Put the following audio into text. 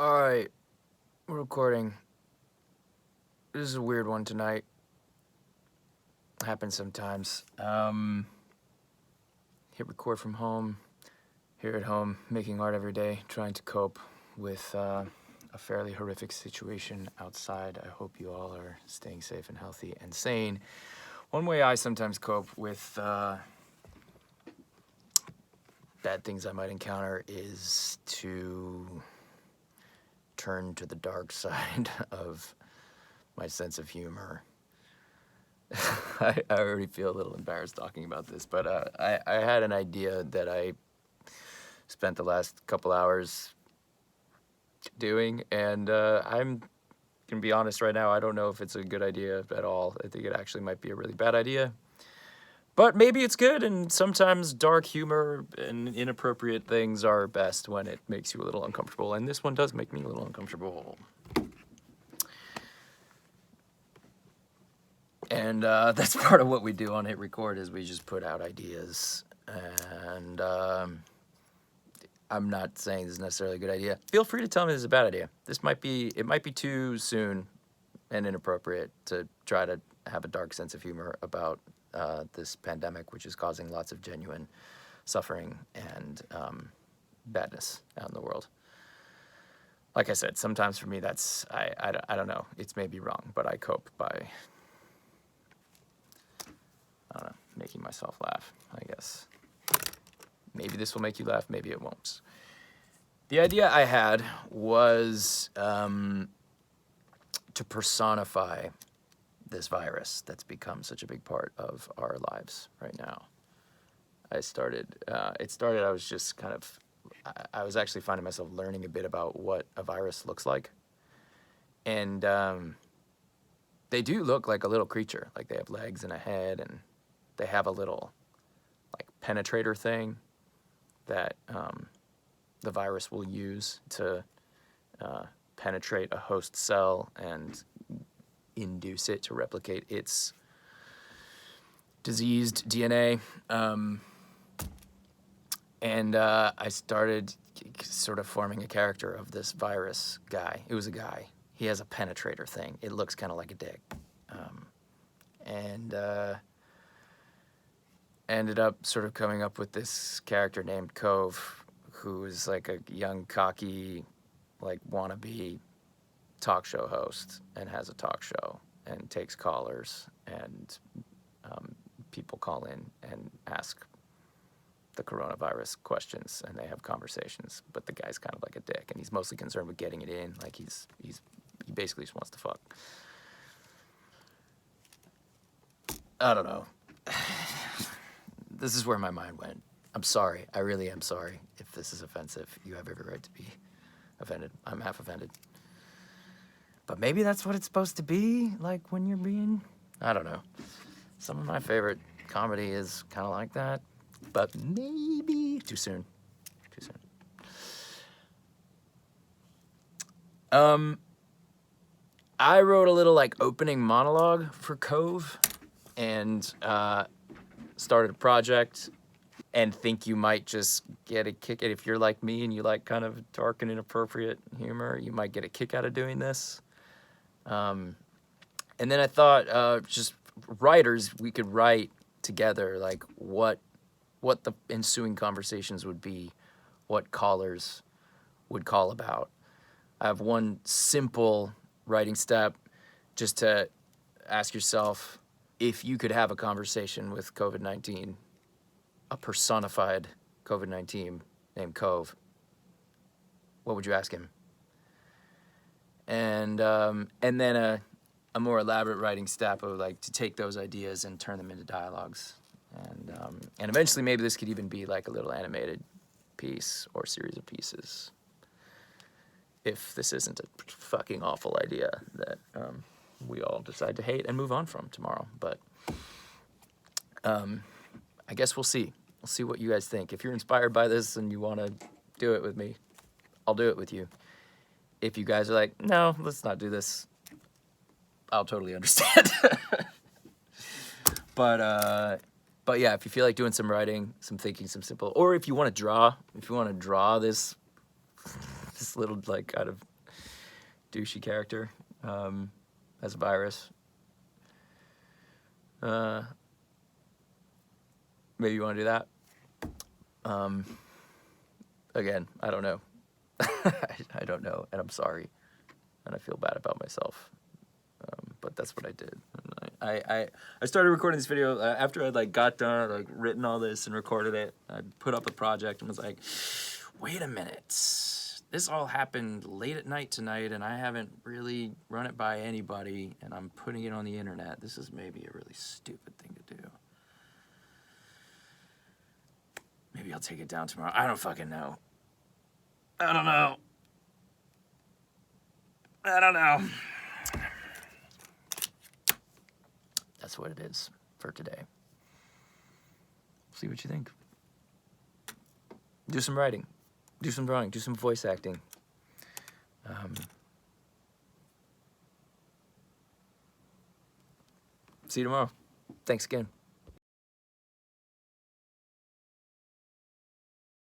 Alright, we're recording. This is a weird one tonight. Happens sometimes. Hit record from home. Here at home, making art every day, trying to cope with a fairly horrific situation outside. I hope you all are staying safe and healthy and sane. One way I sometimes cope with bad things I might encounter is to turn to the dark side of my sense of humor. I already feel a little embarrassed talking about this, but I had an idea that I spent the last couple hours doing, and I'm gonna be honest right now, I don't know if it's a good idea at all. I think it actually might be a really bad idea. But maybe it's good, and sometimes dark humor and inappropriate things are best when it makes you a little uncomfortable, and this one does make me a little uncomfortable. And that's part of what we do on Hit Record is we just put out ideas, and I'm not saying this is necessarily a good idea. Feel free to tell me this is a bad idea. It might be too soon and inappropriate to try to have a dark sense of humor about this pandemic, which is causing lots of genuine suffering and badness out in the world. Like I said, sometimes for me that's, I don't know, it's maybe wrong, but I cope by, I don't know, making myself laugh, I guess. Maybe this will make you laugh, maybe it won't. The idea I had was to personify this virus that's become such a big part of our lives right now. I was just kind of, I was actually finding myself learning a bit about what a virus looks like. And they do look like a little creature, like they have legs and a head, and they have a little like penetrator thing that the virus will use to penetrate a host cell and induce it to replicate its diseased DNA. And I started sort of forming a character of this virus guy. It was a guy. He has a penetrator thing. It looks kind of like a dick. And ended up sort of coming up with this character named Cove, who is like a young, cocky, like wannabe talk show host and has a talk show and takes callers, and people call in and ask the coronavirus questions and they have conversations, but the guy's kind of like a dick and he's mostly concerned with getting it in. Like he basically just wants to fuck. I don't know. This is where my mind went. I'm sorry. I really am sorry if this is offensive. You have every right to be offended. I'm half offended. But maybe that's what it's supposed to be, like when you're being, I don't know. Some of my favorite comedy is kind of like that, but maybe too soon. Too soon. I wrote a little like opening monologue for Cove and started a project and think you might just get a kick if you're like me and you like kind of dark and inappropriate humor, you might get a kick out of doing this. And then I thought, just writers, we could write together like what the ensuing conversations would be, what callers would call about. I have one simple writing step, just to ask yourself, if you could have a conversation with COVID-19, a personified COVID-19 named Cove, what would you ask him? And then a more elaborate writing step of like to take those ideas and turn them into dialogues. And eventually maybe this could even be like a little animated piece or series of pieces, if this isn't a fucking awful idea that we all decide to hate and move on from tomorrow. But I guess we'll see. We'll see what you guys think. If you're inspired by this and you want to do it with me, I'll do it with you. If you guys are like, no, let's not do this, I'll totally understand. But yeah, if you feel like doing some writing, some thinking, some simple, or if you want to draw this little like kind of douchey character as a virus. Maybe you want to do that. Again, I don't know. I don't know, and I'm sorry, and I feel bad about myself. But that's what I did. I started recording this video after I like got done, like written all this and recorded it. I put up a project and was like, wait a minute, this all happened late at night tonight, and I haven't really run it by anybody, and I'm putting it on the internet. This is maybe a really stupid thing to do. Maybe I'll take it down tomorrow. I don't fucking know. I don't know. I don't know. That's what it is for today. See what you think. Do some writing. Do some drawing. Do some voice acting. See you tomorrow. Thanks again.